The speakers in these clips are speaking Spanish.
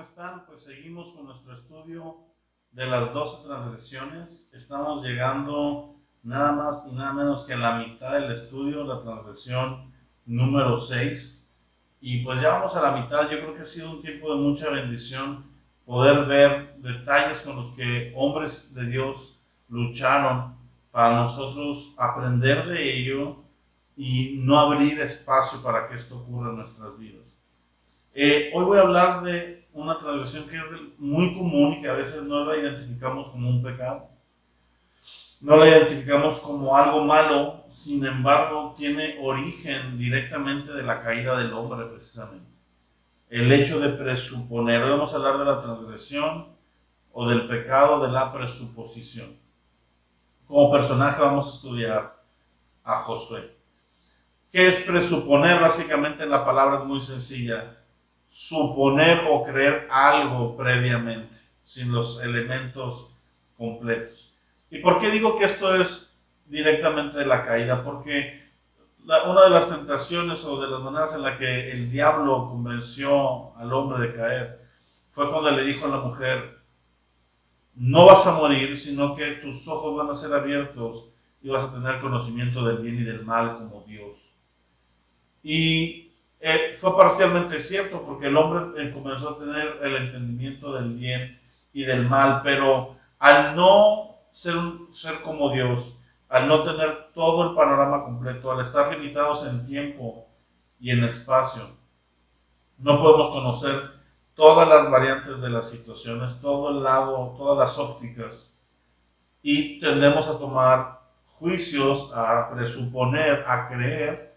¿Cómo están? Pues seguimos con nuestro estudio de las 12 transgresiones. Estamos llegando nada más y nada menos que a la mitad del estudio, la transgresión número 6. Y pues ya vamos a la mitad. Yo creo que ha sido un tiempo de mucha bendición poder ver detalles con los que hombres de Dios lucharon para nosotros aprender de ello y no abrir espacio para que esto ocurra en nuestras vidas. Hoy voy a hablar de una transgresión que es muy común y que a veces no la identificamos como un pecado, no la identificamos como algo malo, sin embargo tiene origen directamente de la caída del hombre precisamente. El hecho de presuponer, hoy vamos a hablar de la transgresión o del pecado de la presuposición. Como personaje vamos a estudiar a Josué. ¿Qué es presuponer? Básicamente la palabra es muy sencilla. Suponer o creer algo previamente, sin los elementos completos. ¿Y por qué digo que esto es directamente de la caída? Porque una de las tentaciones o de las maneras en la que el diablo convenció al hombre de caer fue cuando le dijo a la mujer: no vas a morir, sino que tus ojos van a ser abiertos y vas a tener conocimiento del bien y del mal como Dios. Y fue parcialmente cierto, porque el hombre comenzó a tener el entendimiento del bien y del mal, pero al no ser como Dios, al no tener todo el panorama completo, al estar limitados en tiempo y en espacio, no podemos conocer todas las variantes de las situaciones, todo el lado, todas las ópticas, y tendemos a tomar juicios, a presuponer, a creer,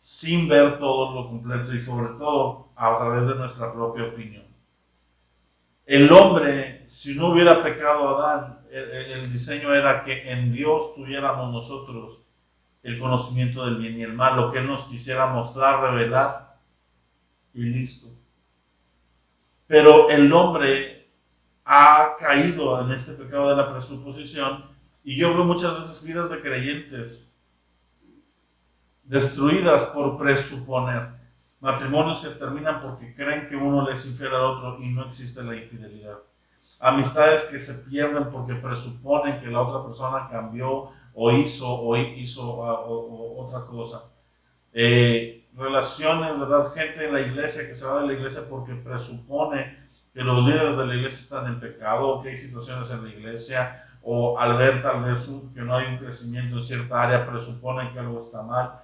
sin ver todo lo completo y sobre todo a través de nuestra propia opinión. El hombre, si no hubiera pecado Adán, el diseño era que en Dios tuviéramos nosotros el conocimiento del bien y el mal, lo que Él nos quisiera mostrar, revelar y listo. Pero el hombre ha caído en este pecado de la presuposición y yo veo muchas veces vidas de creyentes destruidas por presuponer, matrimonios que terminan porque creen que uno le es infiel al otro y no existe la infidelidad, amistades que se pierden porque presuponen que la otra persona cambió o hizo otra cosa, relaciones, ¿verdad? Gente en la iglesia que se va de la iglesia porque presupone que los líderes de la iglesia están en pecado, o que hay situaciones en la iglesia, o al ver tal vez que no hay un crecimiento en cierta área, presuponen que algo está mal.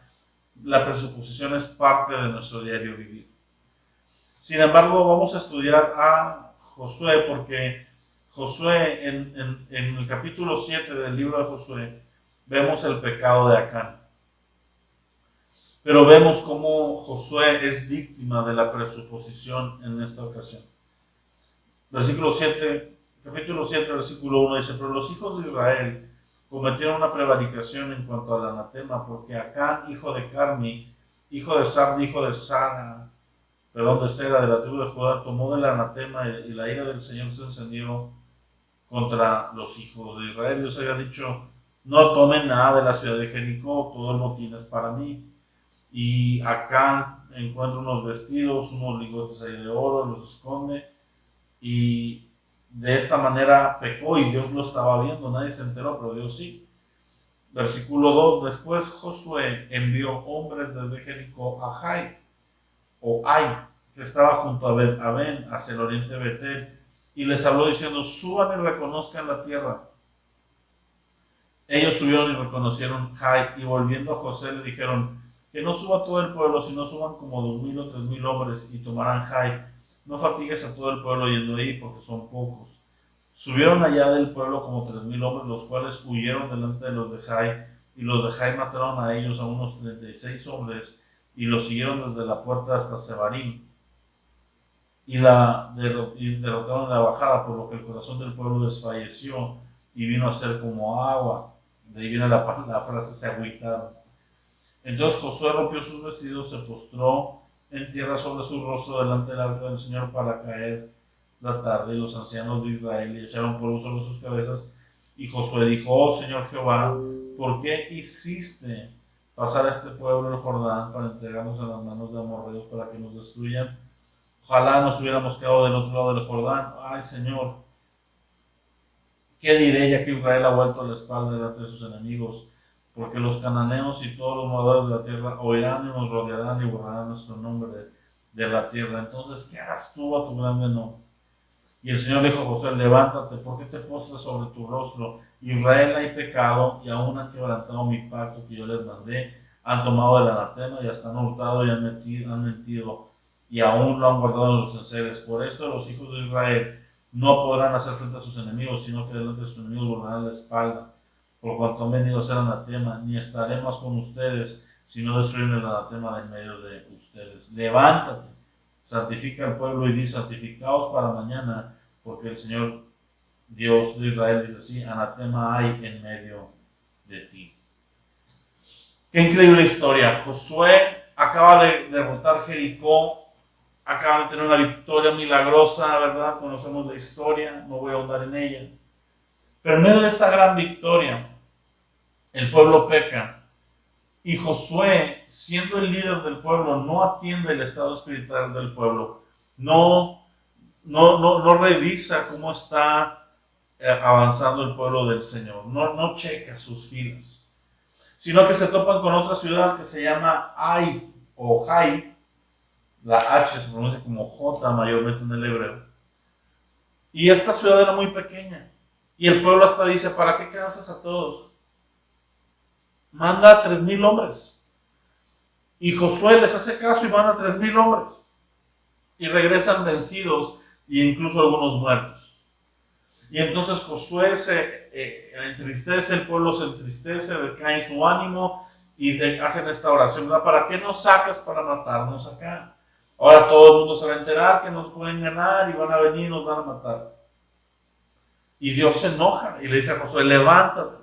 La presuposición es parte de nuestro diario vivir. Sin embargo, vamos a estudiar a Josué porque Josué, en el capítulo 7 del libro de Josué, vemos el pecado de Acán. Pero vemos cómo Josué es víctima de la presuposición en esta ocasión. Versículo 7, capítulo 7, versículo 1 dice: pero los hijos de Israel cometieron una prevaricación en cuanto al anatema, porque Acán, hijo de Carmi, hijo de Sabdi, hijo de Sara, de Sera, de la tribu de Judá, tomó del anatema y la ira del Señor se encendió contra los hijos de Israel. Dios había dicho: no tomen nada de la ciudad de Jericó, todo el botín es para mí. Y Acán encuentra unos vestidos, unos ligotes ahí de oro, los esconde y de esta manera pecó y Dios lo estaba viendo, nadie se enteró, pero Dios sí. Versículo 2, después Josué envió hombres desde Jericó a Jai, o Ai, que estaba junto a Ben, hacia el oriente de Betel, y les habló diciendo: suban y reconozcan la tierra. Ellos subieron y reconocieron Jai, y volviendo a José le dijeron: que no suba todo el pueblo, sino suban como 2000 o 3000 hombres y tomarán Jai. No fatigues a todo el pueblo yendo ahí, porque son pocos. Subieron allá del pueblo como 3000 hombres, los cuales huyeron delante de los de Jai, y los de Jai mataron a ellos a unos 36 hombres, y los siguieron desde la puerta hasta Sebarim, y derrotaron en la bajada, por lo que el corazón del pueblo desfalleció y vino a ser como agua. De ahí viene la frase: se agüitaron. Entonces Josué rompió sus vestidos, se postró en tierra sobre su rostro delante del arca del Señor para caer la tarde, y los ancianos de Israel le echaron polvo sobre sus cabezas. Y Josué dijo: oh Señor Jehová, ¿por qué hiciste pasar a este pueblo el Jordán para entregarnos en las manos de amorreos para que nos destruyan? Ojalá nos hubiéramos quedado del otro lado del Jordán. Ay, Señor, ¿qué diré ya que Israel ha vuelto la espalda delante de sus enemigos? Porque los cananeos y todos los moradores de la tierra oirán y nos rodearán y borrarán nuestro nombre de la tierra. Entonces, ¿qué harás tú a tu grande nombre? Y el Señor dijo a Josué: levántate, ¿por qué te postras sobre tu rostro? Israel ha pecado y aún han quebrantado mi pacto que yo les mandé. Han tomado el anatema y hasta han hurtado y han mentido y aún lo han guardado en los enseres. Por esto los hijos de Israel no podrán hacer frente a sus enemigos, sino que delante de sus enemigos volverán la espalda. Por cuanto han venido a ser anatema, ni estaremos con ustedes, sino destruyen el anatema de en medio de ustedes. Levántate, santifica al pueblo y di: santificaos para mañana, porque el Señor Dios de Israel dice así: anatema hay en medio de ti. Qué increíble historia. Josué acaba de derrotar Jericó, acaba de tener una victoria milagrosa, ¿verdad? Conocemos la historia, no voy a ahondar en ella. Pero en medio de esta gran victoria, el pueblo peca. Y Josué, siendo el líder del pueblo, no atiende el estado espiritual del pueblo. No revisa cómo está avanzando el pueblo del Señor. No checa sus filas. Sino que se topan con otra ciudad que se llama Ai o Jai. La H se pronuncia como J mayormente en el hebreo. Y esta ciudad era muy pequeña. Y el pueblo hasta dice: ¿para qué cansas a todos? Manda a 3,000 hombres. Y Josué les hace caso y manda a 3,000 hombres. Y regresan vencidos e incluso algunos muertos. Y entonces Josué se entristece, el pueblo se entristece, decae su ánimo y hacen esta oración: ¿para qué nos sacas para matarnos acá? Ahora todo el mundo se va a enterar que nos pueden ganar y van a venir y nos van a matar. Y Dios se enoja y le dice a Josué: levántate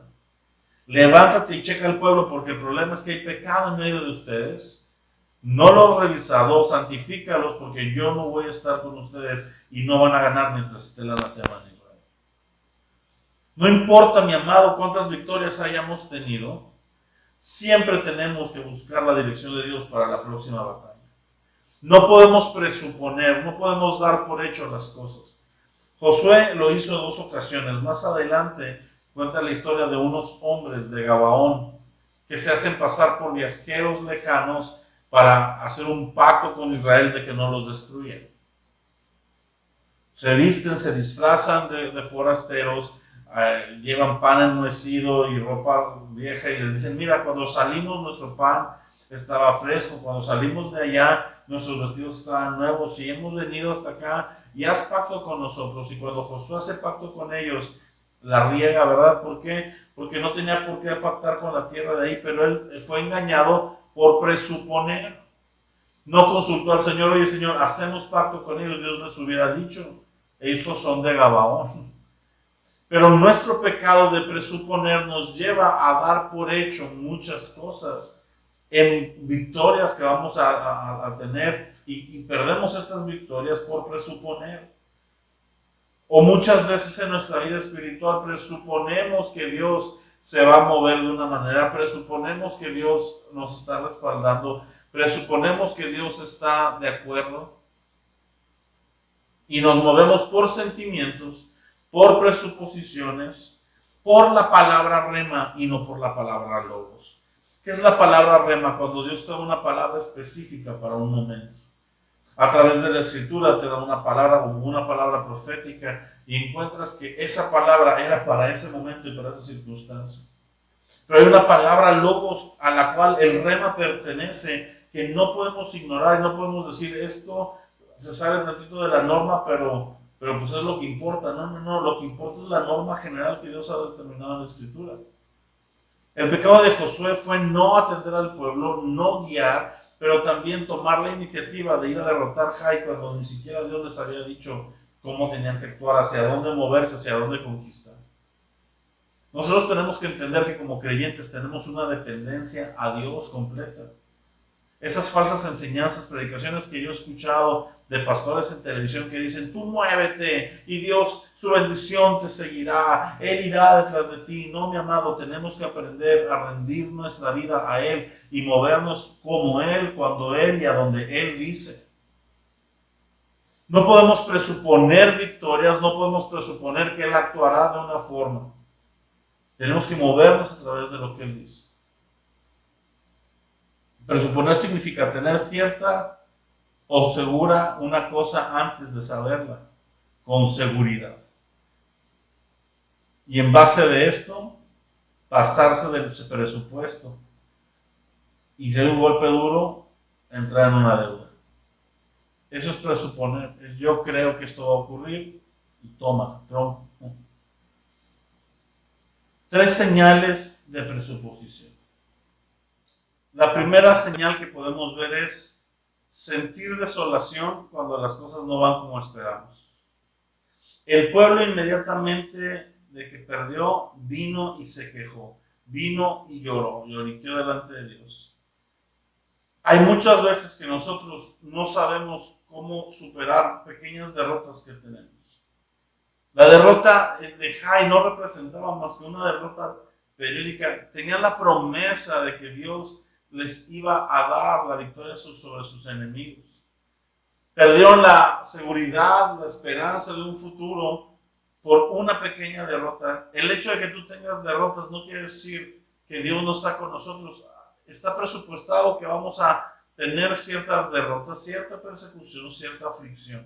y checa el pueblo, porque el problema es que hay pecado en medio de ustedes. No lo he revisado, santifícalos, porque yo no voy a estar con ustedes y no van a ganar mientras esté el anatema en Israel. No importa, mi amado, cuántas victorias hayamos tenido, siempre tenemos que buscar la dirección de Dios para la próxima batalla. No podemos presuponer, no podemos dar por hecho las cosas. Josué lo hizo en 2 ocasiones. Más adelante cuenta la historia de unos hombres de Gabaón que se hacen pasar por viajeros lejanos para hacer un pacto con Israel de que no los destruyen. Se visten, se disfrazan de forasteros, llevan pan enmohecido y ropa vieja y les dicen: mira, cuando salimos nuestro pan estaba fresco, cuando salimos de allá nuestros vestidos estaban nuevos y hemos venido hasta acá y haz pacto con nosotros. Y cuando Josué hace pacto con ellos, la riega, ¿verdad? ¿Por qué? Porque no tenía por qué pactar con la tierra de ahí, pero él fue engañado por presuponer. No consultó al Señor: oye, Señor, hacemos pacto con ellos. Dios les hubiera dicho: estos son de Gabaón. Pero nuestro pecado de presuponer nos lleva a dar por hecho muchas cosas en victorias que vamos a tener y perdemos estas victorias por presuponer. O muchas veces en nuestra vida espiritual presuponemos que Dios se va a mover de una manera, presuponemos que Dios nos está respaldando, presuponemos que Dios está de acuerdo y nos movemos por sentimientos, por presuposiciones, por la palabra rema y no por la palabra logos. ¿Qué es la palabra rema? Cuando Dios te da una palabra específica para un momento. A través de la escritura te da una palabra profética y encuentras que esa palabra era para ese momento y para esa circunstancia. Pero hay una palabra logos a la cual el rema pertenece, que no podemos ignorar y no podemos decir: esto se sale un ratito de la norma, pero pues es lo que importa. No, lo que importa es la norma general que Dios ha determinado en la escritura. El pecado de Josué fue no atender al pueblo, no guiar, pero también tomar la iniciativa de ir a derrotar Jai cuando ni siquiera Dios les había dicho cómo tenían que actuar, hacia dónde moverse, hacia dónde conquistar. Nosotros tenemos que entender que como creyentes tenemos una dependencia a Dios completa. Esas falsas enseñanzas, predicaciones que yo he escuchado de pastores en televisión que dicen: tú muévete y Dios, su bendición te seguirá, Él irá detrás de ti. No, mi amado, tenemos que aprender a rendir nuestra vida a Él y movernos como Él, cuando Él y a donde Él dice. No podemos presuponer victorias, no podemos presuponer que Él actuará de una forma. Tenemos que movernos a través de lo que Él dice. Presuponer significa tener cierta o segura una cosa antes de saberla, con seguridad. Y en base de esto, pasarse del presupuesto y si hay un golpe duro, entrar en una deuda. Eso es presuponer. Yo creo que esto va a ocurrir y toma. 3 señales de presuposición. La primera señal que podemos ver es sentir desolación cuando las cosas no van como esperamos. El pueblo inmediatamente de que perdió, vino y se quejó, vino y lloró, lloriqueó delante de Dios. Hay muchas veces que nosotros no sabemos cómo superar pequeñas derrotas que tenemos. La derrota de Jai no representaba más que una derrota periódica. Tenían la promesa de que Dios les iba a dar la victoria sobre sus enemigos. Perdieron la seguridad, la esperanza de un futuro por una pequeña derrota. El hecho de que tú tengas derrotas no quiere decir que Dios no está con nosotros. Está presupuestado que vamos a tener ciertas derrotas, cierta persecución, cierta aflicción.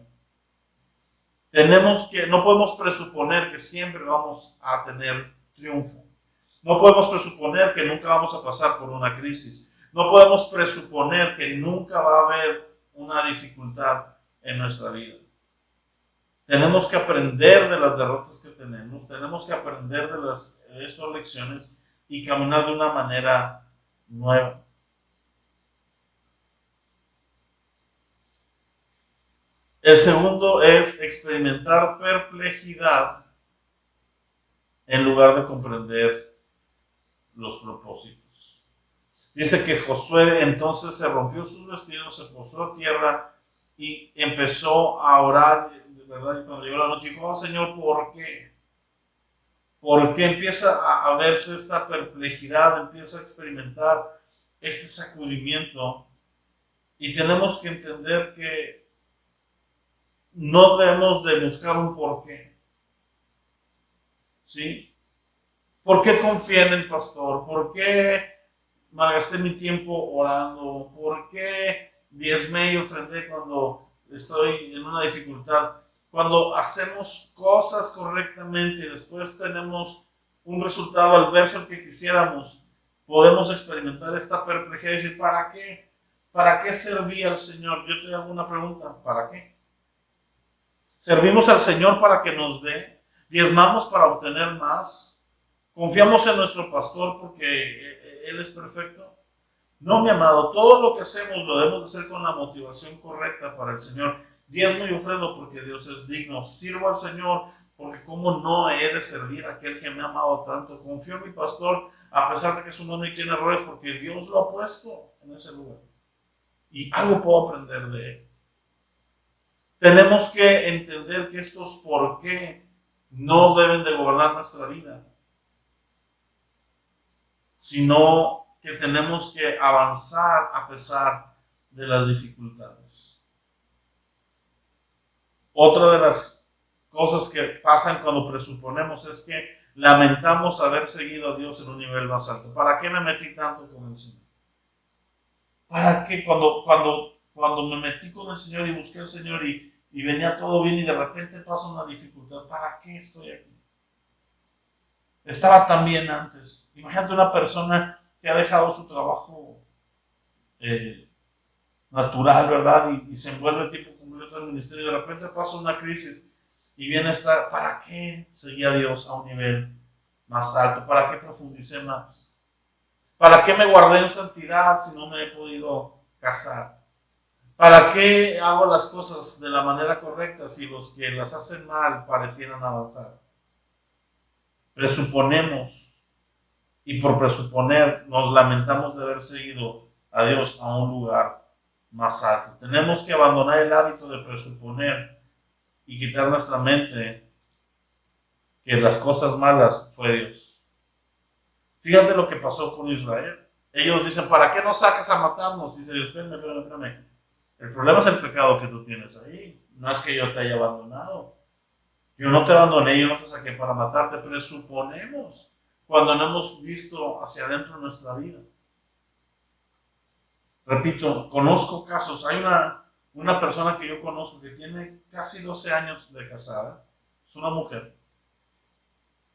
No podemos presuponer que siempre vamos a tener triunfo. No podemos presuponer que nunca vamos a pasar por una crisis. No podemos presuponer que nunca va a haber una dificultad en nuestra vida. Tenemos que aprender de las derrotas que tenemos que aprender de estas lecciones y caminar de una manera nueva. El segundo es experimentar perplejidad en lugar de comprender los propósitos. Dice que Josué entonces se rompió sus vestidos, se postró a tierra y empezó a orar, ¿verdad? Y cuando llegó la noche dijo, Señor, ¿por qué? ¿Por qué empieza a verse esta perplejidad, empieza a experimentar este sacudimiento? Y tenemos que entender que no debemos de buscar un porqué. ¿Sí? ¿Por qué confié en el pastor? ¿Por qué malgasté mi tiempo orando? ¿Por qué diezmé y ofrendé cuando estoy en una dificultad? Cuando hacemos cosas correctamente y después tenemos un resultado adverso al que quisiéramos, podemos experimentar esta perplejidad y decir, ¿para qué? ¿Para qué servía al Señor? Yo te hago una pregunta, ¿para qué? ¿Servimos al Señor para que nos dé? ¿Diezmamos para obtener más? ¿Confiamos en nuestro pastor porque Él es perfecto? No, mi amado, todo lo que hacemos lo debemos hacer con la motivación correcta para el Señor. Diezmo y ofrendo porque Dios es digno. Sirvo al Señor porque cómo no he de servir a aquel que me ha amado tanto. Confío en mi pastor a pesar de que es humano y tiene errores porque Dios lo ha puesto en ese lugar. Y algo puedo aprender de Él. Tenemos que entender que estos por qué no deben de gobernar nuestra vida, sino que tenemos que avanzar a pesar de las dificultades. Otra de las cosas que pasan cuando presuponemos es que lamentamos haber seguido a Dios en un nivel más alto. ¿Para qué me metí tanto con el Señor? ¿Para qué? Cuando me metí con el Señor y busqué al Señor y venía todo bien y de repente pasa una dificultad, ¿para qué estoy aquí? Estaba tan bien antes. Imagínate una persona que ha dejado su trabajo natural, ¿verdad? Y se envuelve tiempo completo en el ministerio y de repente pasa una crisis y viene a estar, ¿para qué seguí a Dios a un nivel más alto? ¿Para qué profundicé más? ¿Para qué me guardé en santidad si no me he podido casar? ¿Para qué hago las cosas de la manera correcta si los que las hacen mal parecieran avanzar? Presuponemos y por presuponer nos lamentamos de haber seguido a Dios a un lugar más alto. Tenemos que abandonar el hábito de presuponer y quitar nuestra mente que las cosas malas fue Dios. Fíjate lo que pasó con Israel. Ellos dicen, ¿para qué nos sacas a matarnos? Dice Dios, espérame. El problema es el pecado que tú tienes ahí. no es que yo te haya abandonado. Yo no te abandoné, yo no te saqué para matarte, pero suponemos cuando no hemos visto hacia adentro de nuestra vida. Repito, conozco casos. Hay una persona que yo conozco que tiene casi 12 años de casada. Es una mujer.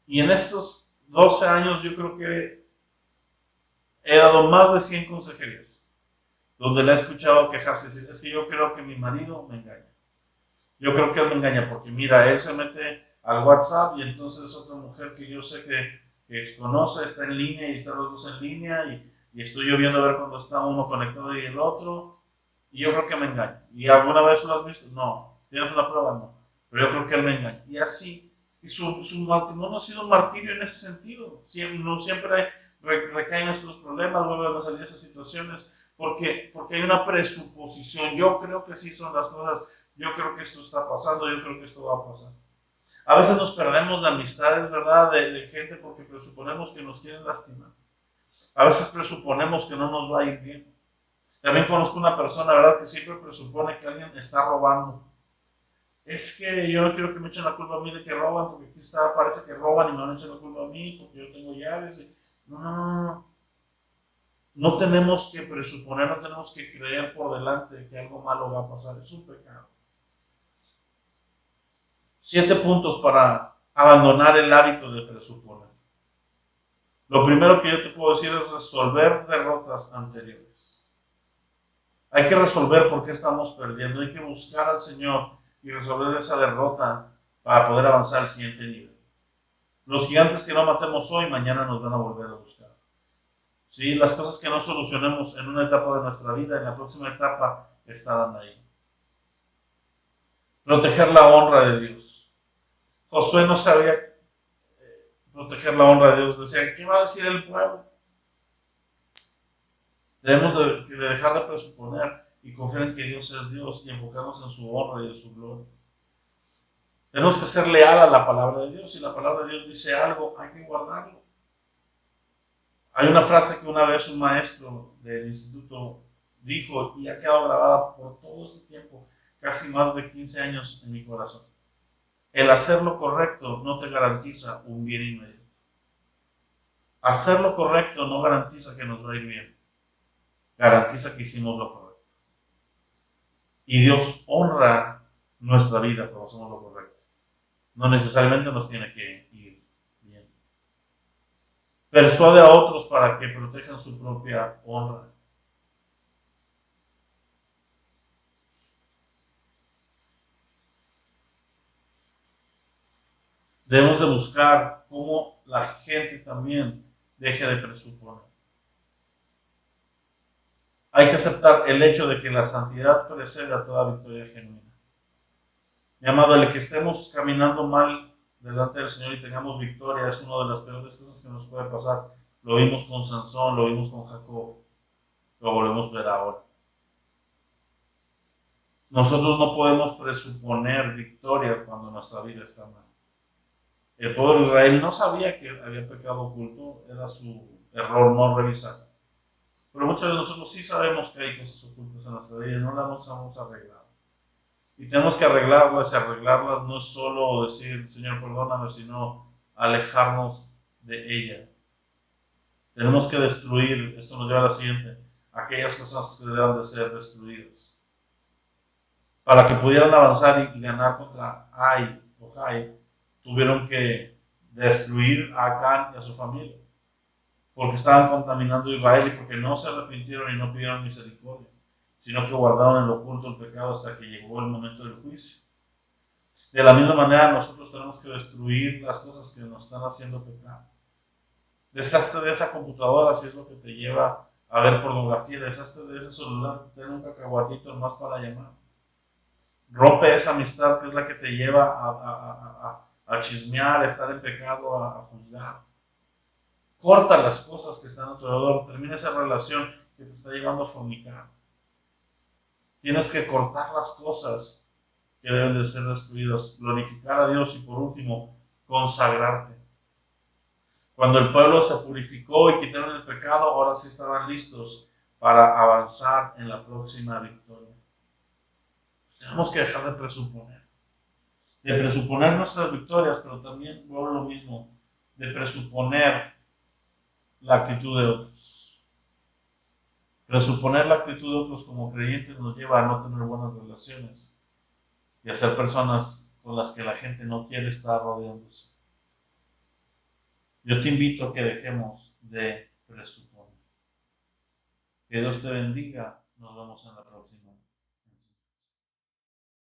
Y en estos 12 años yo creo que he dado más de 100 consejerías, donde le he escuchado quejarse y decir, es que yo creo que mi marido me engaña. Yo creo que él me engaña porque mira, él se mete al WhatsApp y entonces otra mujer que yo sé que conoce está en línea y están los dos en línea y estoy yo viendo a ver cuando está uno conectado y el otro y yo creo que me engaña. ¿Y alguna vez lo has visto? No. ¿Tienes una prueba? No. Pero yo creo que él me engaña. Y así, y su matrimonio ha sido un martirio en ese sentido. Siempre recaen estos problemas, vuelven a salir esas situaciones porque hay una presuposición. Yo creo que sí son las cosas. Yo creo que esto está pasando, yo creo que esto va a pasar. A veces nos perdemos de amistades, ¿verdad? De gente porque presuponemos que nos quieren lastimar. A veces presuponemos que no nos va a ir bien. También conozco una persona, ¿verdad? Que siempre presupone que alguien está robando. Es que yo no quiero que me echen la culpa a mí de que roban, porque aquí está, parece que roban y me van a echar la culpa a mí, porque yo tengo llaves. No. No tenemos que presuponer, no tenemos que creer por delante que algo malo va a pasar. Es un pecado. 7 puntos para abandonar el hábito de presuponer. Lo primero que yo te puedo decir es resolver derrotas anteriores. Hay que resolver por qué estamos perdiendo. Hay que buscar al Señor y resolver esa derrota para poder avanzar al siguiente nivel. Los gigantes que no matemos hoy, mañana nos van a volver a buscar. ¿Sí? Las cosas que no solucionemos en una etapa de nuestra vida, en la próxima etapa estarán ahí. Proteger la honra de Dios. Josué no sabía proteger la honra de Dios. Decía, ¿qué va a decir el pueblo? Debemos de dejar de presuponer y confiar en que Dios es Dios y enfocarnos en su honra y en su gloria. Tenemos que ser leal a la palabra de Dios. Si la palabra de Dios dice algo, hay que guardarlo. Hay una frase que una vez un maestro del instituto dijo y ha quedado grabada por todo este tiempo, casi más de 15 años en mi corazón. El hacer lo correcto no te garantiza un bien inmediato. Hacer lo correcto no garantiza que nos va a ir bien. Garantiza que hicimos lo correcto. Y Dios honra nuestra vida cuando hacemos lo correcto. No necesariamente nos tiene que ir bien. Persuade a otros para que protejan su propia honra. Debemos de buscar cómo la gente también deje de presuponer. Hay que aceptar el hecho de que la santidad precede a toda victoria genuina. Mi amado, el que estemos caminando mal delante del Señor y tengamos victoria es una de las peores cosas que nos puede pasar. Lo vimos con Sansón, lo vimos con Jacob, lo volvemos a ver ahora. Nosotros no podemos presuponer victoria cuando nuestra vida está mal. El pueblo de Israel no sabía que había pecado oculto, era su error no revisar. Pero muchos de nosotros sí sabemos que hay cosas ocultas en nuestra vida y no las hemos arreglado. Y tenemos que arreglarlas, y arreglarlas no es solo decir, Señor, perdóname, sino alejarnos de ella. Tenemos que destruir, esto nos lleva a la siguiente, aquellas cosas que deben de ser destruidas. Para que pudieran avanzar y ganar contra Ai o Jai, tuvieron que destruir a Acán y a su familia, porque estaban contaminando a Israel y porque no se arrepintieron y no pidieron misericordia, sino que guardaron en lo oculto el pecado hasta que llegó el momento del juicio. De la misma manera, nosotros tenemos que destruir las cosas que nos están haciendo pecar. Deshazte de esa computadora si es lo que te lleva a ver pornografía, deshazte de ese celular, ten un cacahuatito más para llamar. Rompe esa amistad que es la que te lleva a chismear, a estar en pecado, a juzgar. Corta las cosas que están a tu alrededor, termina esa relación que te está llevando a fornicar. Tienes que cortar las cosas que deben de ser destruidas, glorificar a Dios y por último, consagrarte. Cuando el pueblo se purificó y quitaron el pecado, ahora sí estaban listos para avanzar en la próxima victoria. Tenemos que dejar de presuponer. De presuponer nuestras victorias, pero también, vuelvo a lo mismo, de presuponer la actitud de otros. Presuponer la actitud de otros como creyentes nos lleva a no tener buenas relaciones y a ser personas con las que la gente no quiere estar rodeándose. Yo te invito a que dejemos de presuponer. Que Dios te bendiga. Nos vemos en la próxima.